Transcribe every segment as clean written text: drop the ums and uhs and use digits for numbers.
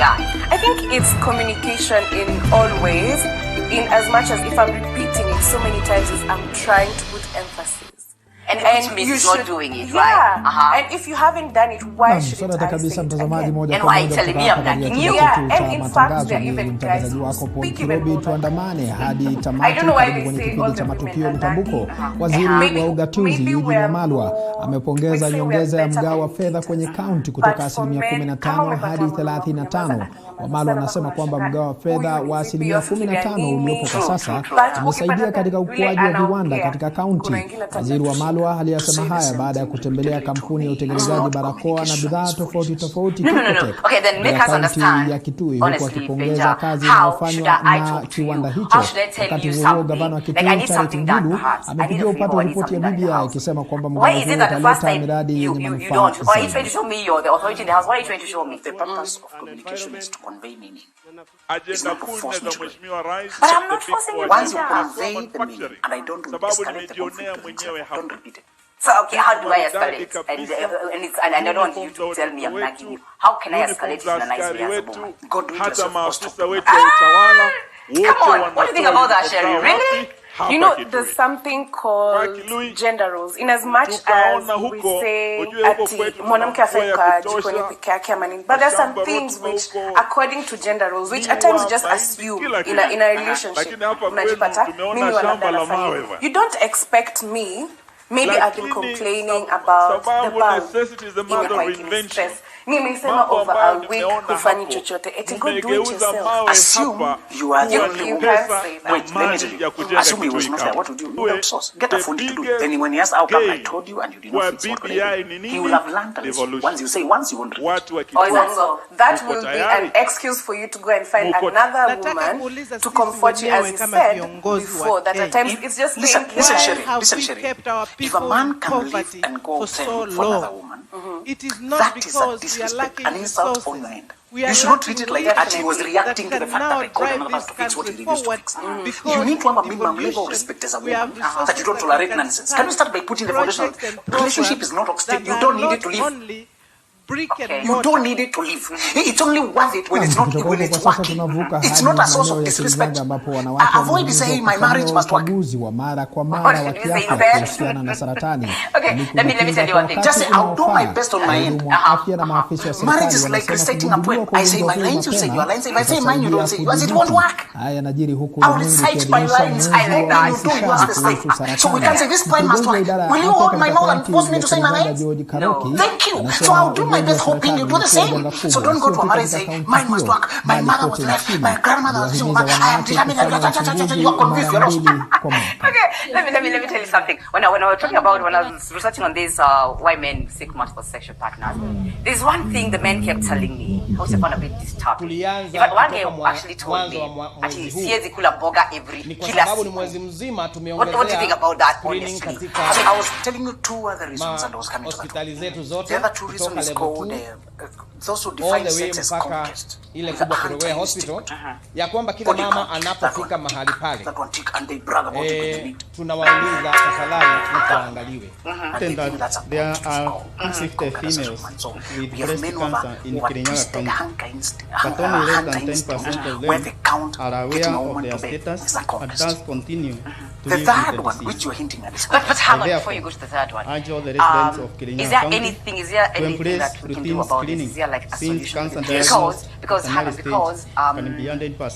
Yeah. I think it's communication in all ways, in as much as if I'm repeating it so many times as I'm trying to put emphasis. And you should not doing it, yeah. right? And if you haven't done it, why should I say it again? And why telling me I'm nagging you? Yeah, and in fact, there are even guys who speak even more tuandamane hadi I tamati don't know why they kwenye say kipindi all cha the Matukio women are Mtambuko. nagging. Waziri wa ugatuzi Hivi we're amepongeza nyongeza ya mgao wa fedha kwenye kaunti kutoka asilimia 15 hadi 35. Wamalo anasema kwamba mgao wa fedha wa asilimia 15 uliopo kwa sasa umesaidia katika ukuaji wa viwanda katika kaunti. Waziri Wamalo aliyasema haya baada ya kutembelea kampuni ya utengenezaji barakoa na bidhaa tofauti Okay, then make us understand. ya Kitui, huku akipongeza kazi inayofanywa na kiwanda hicho. Wakati huo gavana wa Kitui Charity Ngilu amepigia upato ripoti ya BBI akisema kwamba mgao huo utaleta miradi yenye manufaa. Are you trying to show me you're the authority in the house? What are you trying to show me? The purpose of communication is to convey meaning. Agenda kuu za Mheshimiwa Rais. But I'm not forcing you. Once you convey the meaning, and I don't escalate the conflict, don't repeat it. So, okay, how do I escalate? And I don't want you to tell me I'm nagging you. How can I escalate it in a nice way as a woman? God, do it yourself. Come on, what do you think about that, Sherry? Really? You know, there's something called gender roles. In as much as we say ati mwanamke afeka jikoni peke yake ama nini, but there's some things which, according to gender roles, which at times you just assume in a relationship. Unajipata mimi wanadada fanya. You don't expect me. Maybe I've been complaining about the bulb. Stress. Nimesema over a week hufanyi chochote. Go do it yourself. Assume you are the only You one. can say that. Wait, let me tell you. Assume he was not there. What would you do? Outsource. Get a food to do it. Then when he asks how come I told you and you did not fix what could I do? He will have learned a lesson. Once you say once, you won't repeat. So that will be an excuse for you to go and find another woman to comfort you, as you said before. That at times it's just Listen, Sherry. If a man can live and go for another woman, it is not that is a because disrespect, an insult on your end. You should not treat it like that he was reacting to the fact that I called him to fix what he refused to fix. You need to have a minimum level of respect as a woman, that you don't tolerate nonsense. Can you start by putting the foundation? Relationship is not obstacle. You don't need it to live. You don't need it to live. It's only worth it when it's not when it's working. It's not a source of disrespect. Avoid saying my marriage must work. Okay, let me tell you one thing. Just say I'll do my best on my end. Marriage is like reciting a poem. I say my lines, you say your lines. If I say mine, you don't say yours. It won't work. I will recite my lines. I like that. You do yours the same. So we can say this poem must work. Will you hold my mouth and force me to say my lines? No. Thank you. So I'll do my best, hoping you do the same. So don't go to a marriage and say mine must work. My mother was left. My grandmother was young. I am determined. You are confused. You're lost. Okay, let me tell you something. When I was talking about, when I was researching on this, why men seek multiple sexual partners, there's one thing the men kept telling me. I was a bit disturbed. In fact, one day actually told me, actually, siwezi kula boga every kila siku. What do you think about that, honestly? I was telling you two other reasons and I was coming to that. The other two reasons is called those who define sex as conquest. Ile kubwa Kuruwe Hospital ya kwamba kila mama anapofika mahali pale tunawauliza tafadhali mkaangaliwe. There are 60 females with breast cancer in Kirinyaga County, but only less than 10% of them are aware of their status and thus continue to the live third with one, the which disease. you're hinting at, is but hang on before you go to the third one. Urge all the residents of Kirinyaga is there County anything that we can do about this? Is there like a solution? Because hang on, because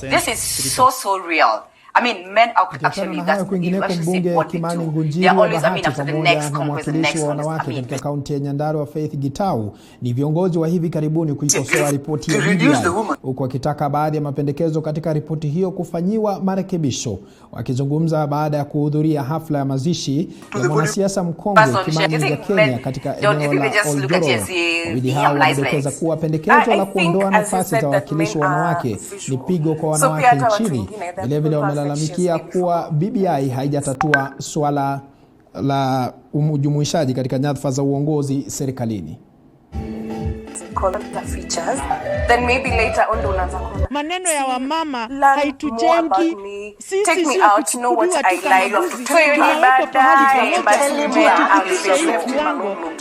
this is so real. I mean, men actually, that's kwingineko mbunge Kimani Ngunjiri wa Bahati pamoja na mwakilishi wa wanawake katika kaunti ya Nyandarua Faith Gitau ni viongozi wa hivi karibuni kuikosoa ripoti ya BBI, huku wakitaka baadhi ya mapendekezo katika ripoti hiyo kufanyiwa marekebisho. Wakizungumza baada ya kuhudhuria hafla ya mazishi ya mwanasiasa mkongwe Kimani wa Kenya katika eneo la Oljoro, wawili hao wamedokeza kuwa pendekezo la kuondoa nafasi za wawakilishi wa wanawake ni pigo kwa wanawake nchini. Vilevile wamelalamikia kuwa BBI haijatatua swala la ujumuishaji katika nyadhifa za uongozi serikalini. call the features, then maybe later on unaanza kuona maneno ya wamama haitujengi. Take me out, know what I like. So you need bad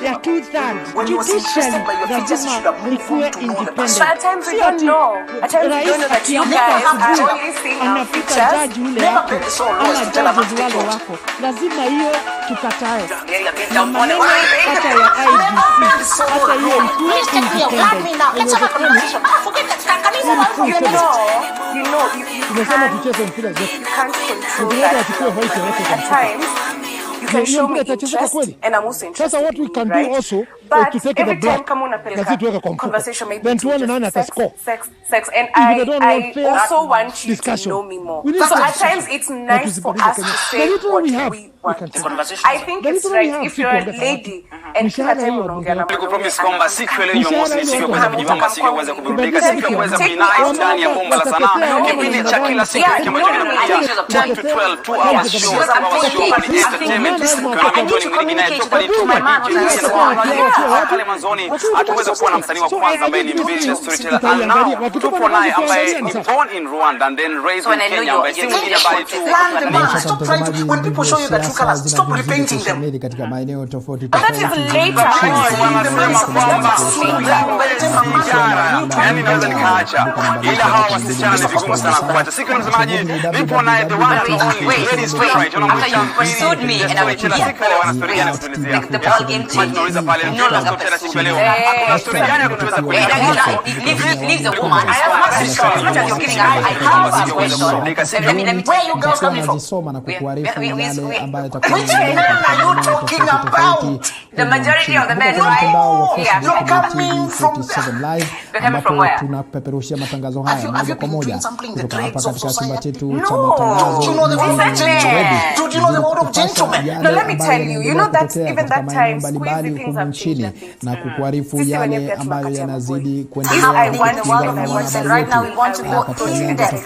ya 2/3 judicially lazima ikuwe independent. So at times we don't know. At times we don't know that you guys are only seeing our features. Judge ule wako ama judges wale wako, lazima hiyo tukatae. Na maneno hata ya IBC hata hiyo ikuwe independent. Tumesema tucheze mpira zote. At times you can show me interest and I'm also interested. Sasa what we can do also to take the block. Conversation maybe sex and I also want you to know me more. So at times it's nice for us to say what we want. I think it's right if you're a lady and kila time unaongea na mtu promise kwamba siku ile Jumamosi siku kwenda kujibamba siku kuweza kuburudika siku kuweza kuinai ndani ya bomba la sanaa kipindi cha kila siku ambacho kinakuja 10 to 12 2 hours show ni entertainment kama Johnny mwingine anatoka ni tuma pale mwanzoni hatuweza kuwa na msanii wa kwanza ambaye ni village storyteller and now tupo naye ambaye ni born in Rwanda and then raised in Kenya ambaye si mwingine bali tu stop trying to when people show you the true colors stop repainting them katika maeneo tofauti later yani naweza nikaacha ila hawa wasichana ni vigumu sana kupata siku ya msemaji nipo naye the one and only ladies right pursued me and I was kila siku ile wana story yana kutuelezea the ball game tunauliza pale tena siku leo kuna story gani ya kutuweza leave the woman I am not you're kidding I have a question where you girls coming from soma na kukuarifu yale ambayo itakuwa talking about the majority of the men you're coming from live ambapo tunapeperushia matangazo haya moja kwa moja kutoka hapa katika chumba chetu cha matangazo. Do you know the word of gentleman? No, let me tell you, you know that even that time mbalimbali humu nchini na kukuarifu yale ambayo yanazidi kuendelea right now we want to go into the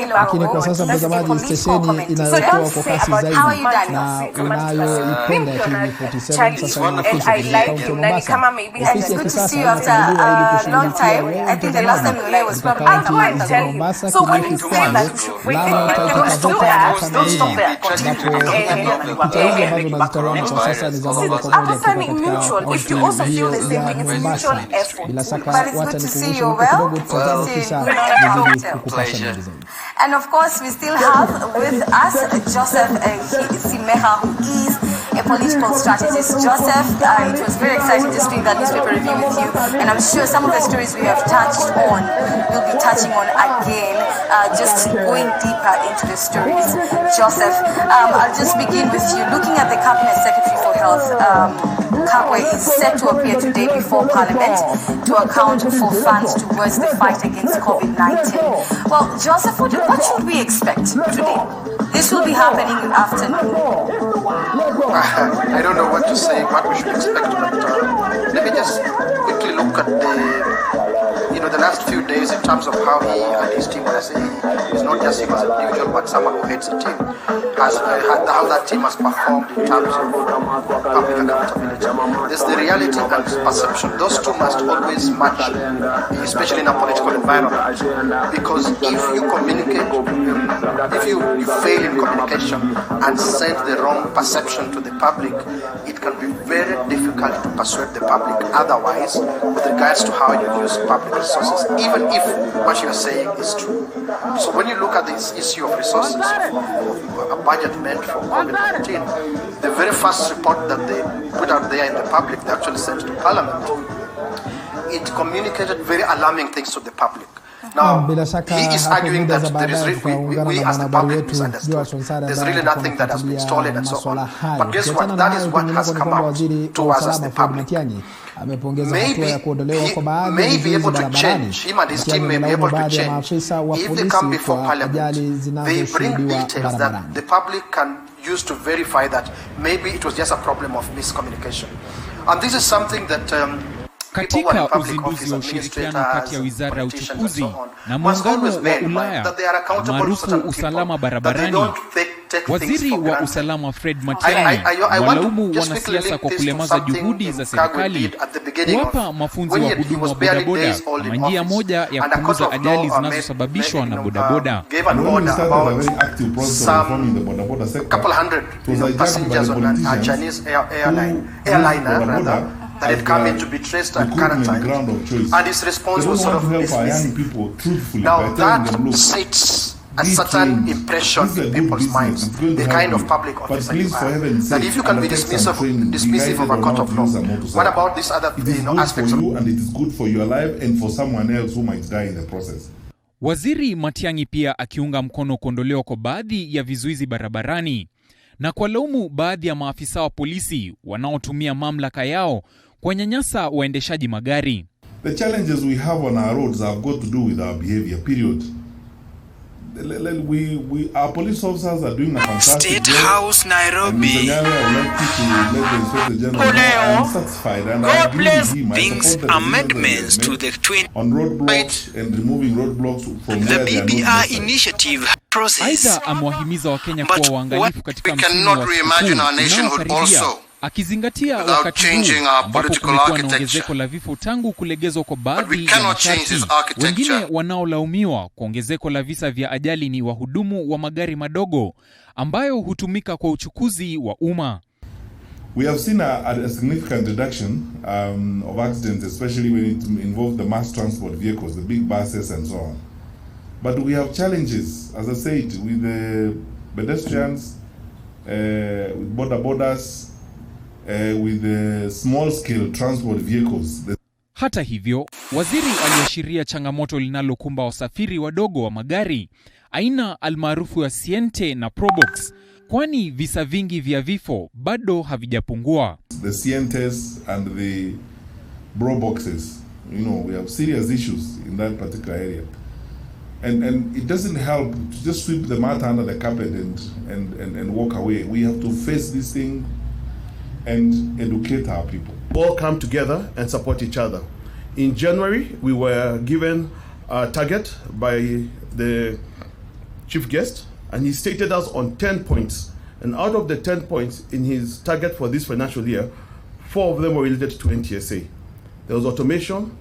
lakini kwa sasa mtazamaji, stesheni inayotoa kwa kasi zaidi na unayoipenda TV47 sasa inakuja kaunti Mombasa. Ofisi ya kisasa inafunguliwa ili kushughulikia I think the last time we were was probably Mombasa. So when you say that if you also feel the same thing, it's a mutual effort. But it's good to see you And of course, we still have with us Joseph Simeha, who is a political strategist. Joseph, it was very exciting just doing that newspaper review with you, and I'm sure some of the stories we have touched on, we'll be touching on again, just going deeper into the stories. Joseph, I'll just begin with you. Looking at the Cabinet Secretary for Health, Kabwe is set to appear today before Parliament to account for funds towards the fight against COVID-19. Well, Joseph, what should we expect today? This will be happening in the afternoon. I don't know what to say, what we should expect, but let me just quickly look at the last few days in terms of how he and his team, when I say he's not just him as an individual, but someone who heads a team, how that team has performed in terms of public accountability. There's the reality and perception. Those two must always match, especially in a political environment, because if you communicate, if you fail in communication and send the wrong perception to the public, it can be very difficult to persuade the public otherwise with regards to how you use public resources, even if what you're saying is true. So when you look at this issue of resources, a budget meant for COVID-19, the very first report that they put out there in the public, they actually sent to Parliament, it communicated very alarming things to the public. Now, bila shaka he is arguing that there is we as the public misunderstood. There's really nothing that has been stolen and so on. But guess what? That is what has come out to us as the public. May be able to change. Him and his team may be able to change. If they come before Parliament, they bring details that the public can use to verify that maybe it was just a problem of miscommunication. And this is something that Katika uzinduzi wa ushirikiano kati ya Wizara ya Uchukuzi na Muungano wa Ulaya maarufu usalama barabarani, Waziri wa Usalama Fred Matiang'i walaumu wanasiasa kwa kulemaza juhudi za serikali kuwapa mafunzo wa hudumu wa bodaboda kama njia moja ya kupunguza ajali zinazosababishwa na bodaboda. Couple hundred passengers on a Chinese airliner that had come in to be traced and quarantined, and his response was sort of dismissive. Now that sets a certain impression in people's minds, the kind of public officer you are. That if you can be dismissive of a court of law, what about this other aspects of you, and it is good for your life and for someone else who might die in the process. Waziri Matiang'i pia akiunga mkono kuondolewa kwa baadhi ya vizuizi barabarani na kuwalaumu baadhi ya maafisa wa polisi wanaotumia mamlaka yao kuwanyanyasa waendeshaji magari. The challenges we have on our roads have got to do with our behavior, period. Our police officers are doing a fantastic State House, Nairobi. Brings amendments to the on roadblocks and removing roadblocks from the BBI initiative process. Aidha amewahimiza Wakenya kuwa waangalifu katika msimu wa sikukuu akizingatia wakati huu ambapo kumekuwa na ongezeko la vifo tangu kulegezwa kwa baadhi ya masharti. Wengine wanaolaumiwa kwa ongezeko la visa vya ajali ni wahudumu wa magari madogo ambayo hutumika kwa uchukuzi wa umma. We have seen a significant reduction of accidents, especially when it involves the mass transport vehicles, the big buses and so on. But we have challenges, as I said, with the pedestrians, with borders, with the small-scale transport vehicles. Hata hivyo, waziri aliashiria changamoto linalokumba wasafiri wadogo wa magari aina almaarufu ya Siente na Probox, kwani visa vingi vya vifo bado havijapungua. The Sientes and the Proboxes, we have serious issues in that particular area. And it doesn't help to just sweep the matter under the carpet and walk away. We have to face this thing and educate our people. All come together and support each other. In January, we were given a target by the chief guest, and he stated us on 10 points. And out of the 10 points in his target for this financial year, 4 of them were related to NTSA. There was automation,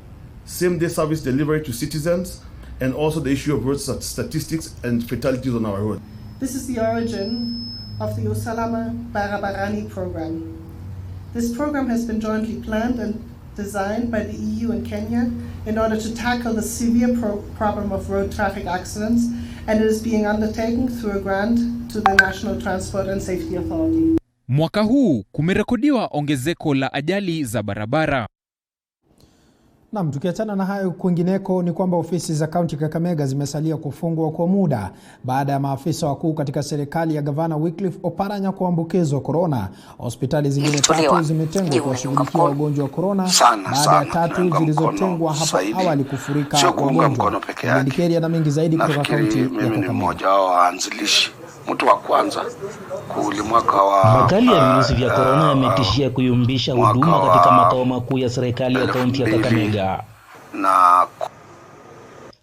same-day service delivery to citizens, and also the issue of road statistics and fatalities on our road. This is the origin of the Usalama Barabarani program. This program has been jointly planned and designed by the EU and Kenya in order to tackle the severe problem of road traffic accidents, and it is being undertaken through a grant to the National Transport and Safety Authority. Mwaka huu kumerekodiwa ongezeko la ajali za barabara. Naam, tukiachana na hayo, kwingineko ni kwamba ofisi za kaunti Kakamega zimesalia kufungwa kwa muda baada ya maafisa wakuu katika serikali ya Gavana Wycliffe Oparanya kuambukizwa corona. Hospitali zingine 3 zimetengwa kuwashughulikia wagonjwa wa corona baada ya 3 zilizotengwa hapo awali kufurika wagonjwa. Ndikeria na mengi zaidi kutoka kaunti ya Kakamega. Mmoja wao waanzilishi, mtu wa kwanza kulimwaka wa makali ya virusi vya corona yametishia kuyumbisha huduma katika makao makuu ya serikali ya kaunti ya Kakamega. Na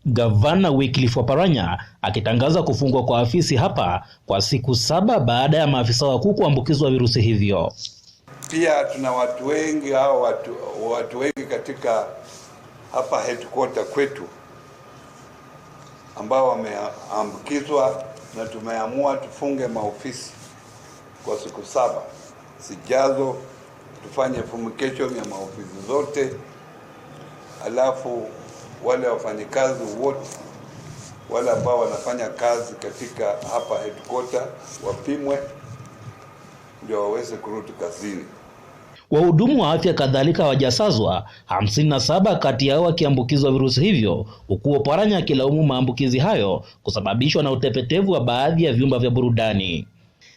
Gavana Wycliffe Oparanya akitangaza kufungwa kwa afisi hapa kwa siku 7 baada ya maafisa wakuu kuambukizwa virusi hivyo. Pia tuna watu wengi watu wengi katika hapa headquarter kwetu ambao wameambukizwa, na tumeamua tufunge maofisi kwa siku 7 sijazo, tufanye fumigation ya maofisi zote, alafu wale wafanyikazi wote wale ambao wanafanya kazi katika hapa headquarter wapimwe ndio waweze kurudi kazini. Wahudumu wa afya kadhalika wajasazwa 57 kati yao wakiambukizwa virusi hivyo, huku Oparanya akilaumu maambukizi hayo kusababishwa na utepetevu wa baadhi ya vyumba vya burudani.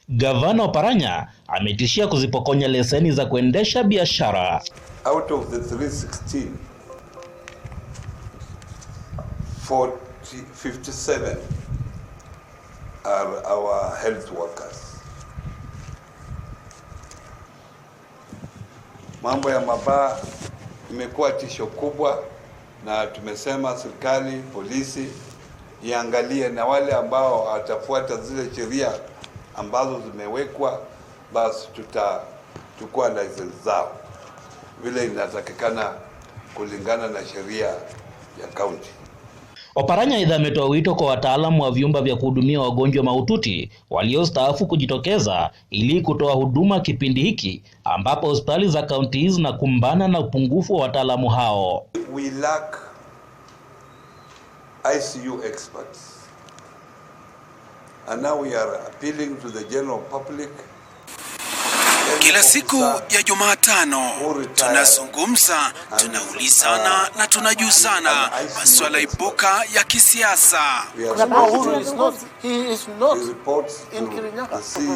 Gavana Oparanya ametishia kuzipokonya leseni za kuendesha biashara. Out of the 316, 57 are our health workers. Mambo ya mabaa imekuwa tisho kubwa, na tumesema serikali, polisi iangalie, na wale ambao watafuata zile sheria ambazo zimewekwa, basi tutachukua license zao vile inatakikana kulingana na sheria ya kaunti. Oparanya aidha ametoa wito kwa wataalamu wa vyumba vya kuhudumia wagonjwa mahututi waliostaafu kujitokeza ili kutoa huduma kipindi hiki ambapo hospitali za kaunti hizi zinakumbana na upungufu wa wataalamu hao. We lack ICU experts, and now we are appealing to the general public. Kila siku ya Jumatano tunazungumza, tunaulizana na tunajuzana masuala ibuka ya kisiasa.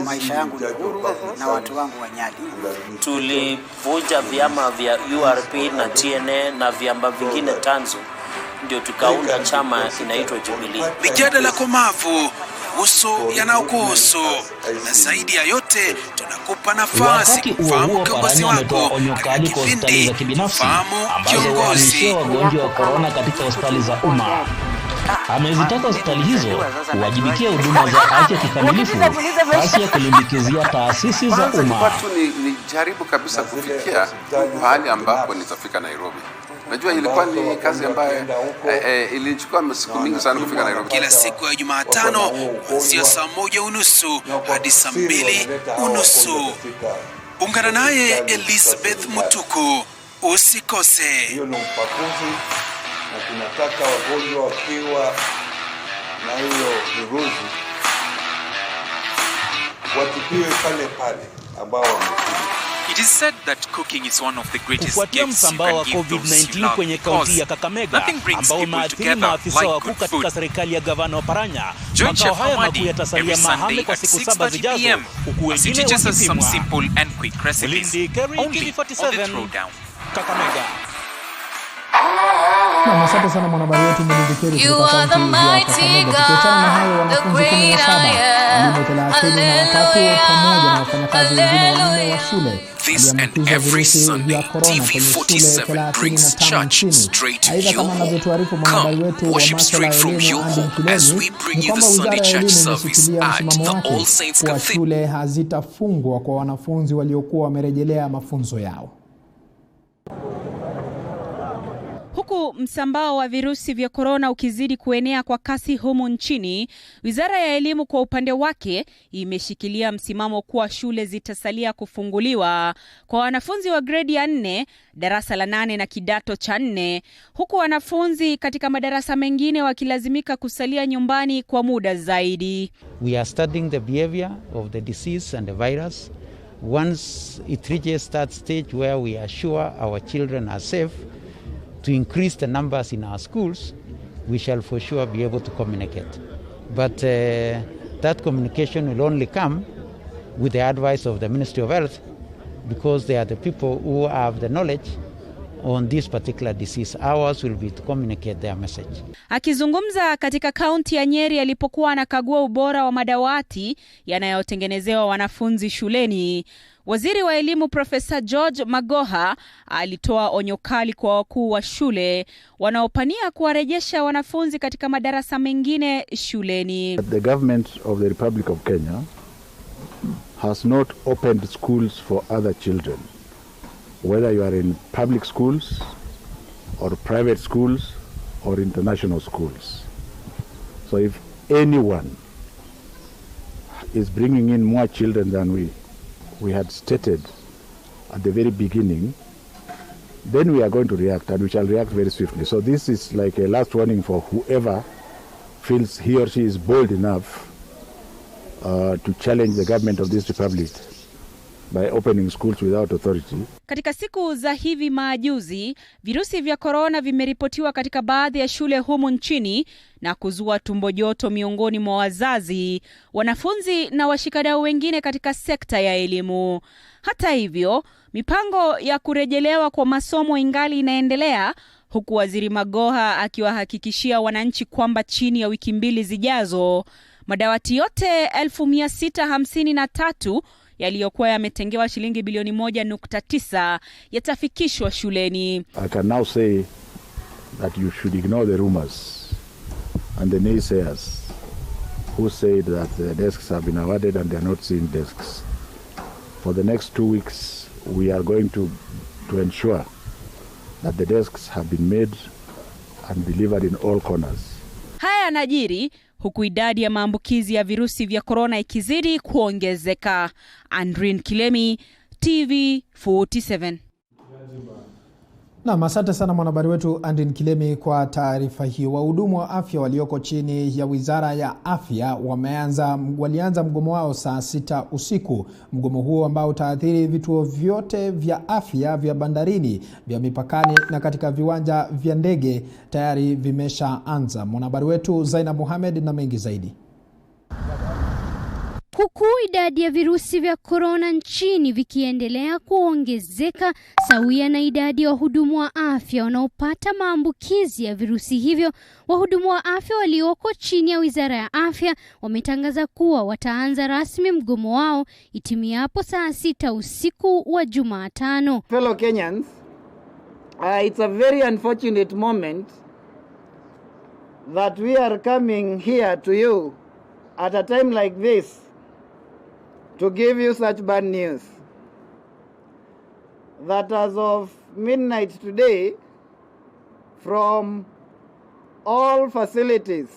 Maisha yangu ni huru na watu wangu wanyali. Tulivunja vyama vya URP na TNA na vyama vingine tanzu, ndio tukaunda chama inaitwa Jubilee. Mijadala komavu uso yanaokuhusu, na zaidi ya yote tunakupa nafasi kufahamu kiongozi wako katika hospitali za kibinafsi ambazo wahamisha wagonjwa wa corona katika hospitali za umma. Amezitaka hospitali hizo kuwajibikia huduma za afya kikamilifu basi ya kulimbikizia taasisi za umma. Nijaribu kabisa kufikia pahali ambapo nitafika Nairobi. Najua ilikuwa ni kazi ambayo ilichukua siku mingi sana kufika Nairobi. Kila siku ya Jumatano kuanzia saa 1:30 hadi saa 2:30. Ungana naye Elizabeth Mutuku, usikose. Hiyo ni upakuzi, na tunataka wagonjwa wakiwa na hiyo virusi watibiwe pale pale ambao wamekuja. It is said that cooking is one of the greatest kufuatia gifts you msambao wa can give those you COVID-19 love, kwenye kaunti ya Kakamega ambao umeathiri maafisa wakuu katika serikali ya gavana Oparanya. Makao haya makuu yatasalia mahame kwa siku 7 zijazo, huku wengine wakipimwa. Ulindi Kerry, Hivi 47, Kakamega. Na asante sana mwanahabari wetu Mulindi Kerry kutoka kaunti ya Kakamega. Tukiachana na hayo, wanafunzi 17 elimu 33 pamoja na wafanyakazi wengine 4 wa shule waliambukizwa virusi vya corona kwenye shule 35 nchini. Aidha, kama anavyotuarifu mwanahabari wetu wa masuala ya elimu Andy Mkileni, ni kwamba wizara ya elimu imeshikilia msimamo wake kwa shule hazitafungwa kwa wanafunzi waliokuwa wamerejelea mafunzo yao. Huku msambao wa virusi vya corona ukizidi kuenea kwa kasi humu nchini, wizara ya elimu kwa upande wake imeshikilia msimamo kuwa shule zitasalia kufunguliwa kwa wanafunzi wa grade ya 4, darasa la 8 na kidato cha 4, huku wanafunzi katika madarasa mengine wakilazimika kusalia nyumbani kwa muda zaidi. We are studying the behavior of the disease and the virus. Once it reaches that stage where we are sure our children are safe, to increase the numbers in our schools, we shall for sure be able to communicate. But that communication will only come with the advice of the Ministry of Health, because they are the people who have the knowledge on this particular disease. Ours will be to communicate their message. Akizungumza katika kaunti ya Nyeri alipokuwa anakagua ubora wa madawati yanayotengenezewa wanafunzi shuleni, Waziri wa elimu Profesa George Magoha alitoa onyo kali kwa wakuu wa shule wanaopania kuwarejesha wanafunzi katika madarasa mengine shuleni. The government of the Republic of Kenya has not opened schools for other children, whether you are in public schools or private schools or international schools. So if anyone is bringing in more children than we had stated at the very beginning, then we are going to react, and we shall react very swiftly. So this is like a last warning for whoever feels he or she is bold enough to challenge the government of this republic by opening schools without authority. Katika siku za hivi majuzi, virusi vya corona vimeripotiwa katika baadhi ya shule humu nchini na kuzua tumbo joto miongoni mwa wazazi, wanafunzi na washikadau wengine katika sekta ya elimu. Hata hivyo, mipango ya kurejelewa kwa masomo ingali inaendelea, huku Waziri Magoha akiwahakikishia wananchi kwamba chini ya wiki 2 zijazo, madawati yote 1653 yaliyokuwa yametengewa shilingi bilioni 1.9 yatafikishwa shuleni. I can now say that you should ignore the rumors and the naysayers who said that the desks have been awarded and they are not seeing desks. For the next 2 weeks, we are going to ensure that the desks have been made and delivered in all corners. Haya yanajiri huku idadi ya maambukizi ya virusi vya corona ikizidi kuongezeka. Andrin Kilemi, TV 47. Na asante sana mwanahabari wetu Andin Kilemi kwa taarifa hiyo. Wahudumu wa afya walioko chini ya Wizara ya Afya walianza mgomo wao saa 6 usiku. Mgomo huo ambao utaathiri vituo vyote vya afya vya bandarini, vya mipakani na katika viwanja vya ndege tayari vimeshaanza. Mwanahabari wetu Zaina Mohamed na mengi zaidi. Huku idadi ya virusi vya corona nchini vikiendelea kuongezeka sawia na idadi ya wahudumu wa afya wanaopata maambukizi ya virusi hivyo, wahudumu wa afya walioko chini ya Wizara ya Afya wametangaza kuwa wataanza rasmi mgomo wao itimiapo saa 6 usiku wa Jumatano. Fellow Kenyans, it's a very unfortunate moment that we are coming here to you at a time like this to give you such bad news that as of midnight today, from all facilities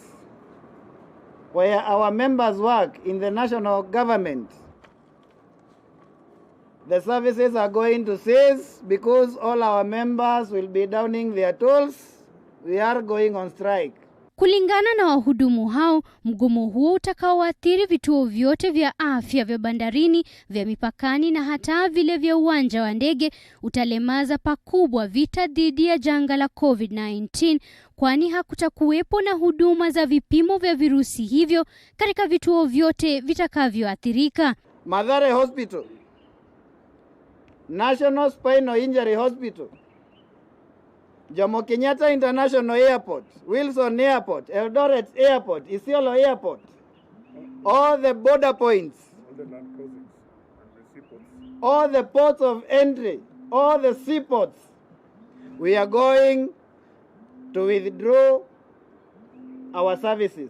where our members work in the national government, the services are going to cease because all our members will be downing their tools. We are going on strike. Kulingana na wahudumu hao, mgomo huo utakaoathiri vituo vyote vya afya vya bandarini, vya mipakani na hata vile vya uwanja wa ndege utalemaza pakubwa vita dhidi ya janga la COVID-19, kwani hakutakuwepo na huduma za vipimo vya virusi hivyo katika vituo vyote vitakavyoathirika. Mathare Hospital, National Spinal Injury Hospital, Jomo Kenyatta International Airport, Wilson Airport, Eldoret Airport, Isiolo Airport, all the border points, all the ports of entry, all the seaports, we are going to withdraw our services.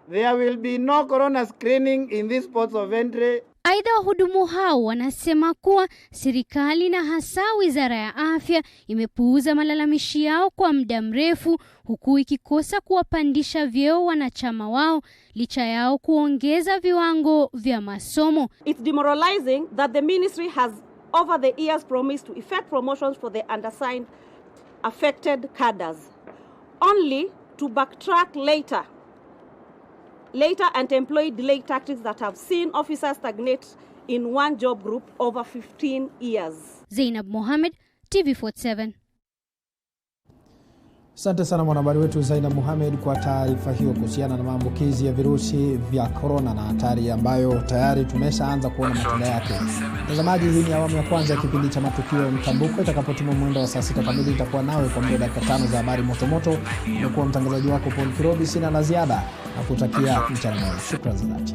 There will be no corona screening in these ports of entry. Aidha, wahudumu hao wanasema kuwa serikali na hasa Wizara ya Afya imepuuza malalamishi yao kwa muda mrefu, huku ikikosa kuwapandisha vyeo wanachama wao licha yao kuongeza viwango vya masomo. It's demoralizing that the ministry has over the years promised to effect promotions for the undersigned affected cadres, only to backtrack later and employ delay tactics that have seen officers stagnate in one job group over 15 years. Zainab Mohamed, TV 47. Asante sana mwanahabari wetu Zainab Mohamed kwa taarifa hiyo kuhusiana na maambukizi ya virusi vya corona na hatari ambayo tayari tumeshaanza kuona matunda yake. Mtazamaji, hii ni awamu ya kwanza ya kipindi cha Matukio Mtambuko. Itakapotimia mwendo wa saa 6 kamili itakuwa nawe kwa muda dakika 5 za habari moto. Nimekuwa mtangazaji wako Paul Kirobi, sina la ziada na kutakia mchana mwema. Shukrani za dhati.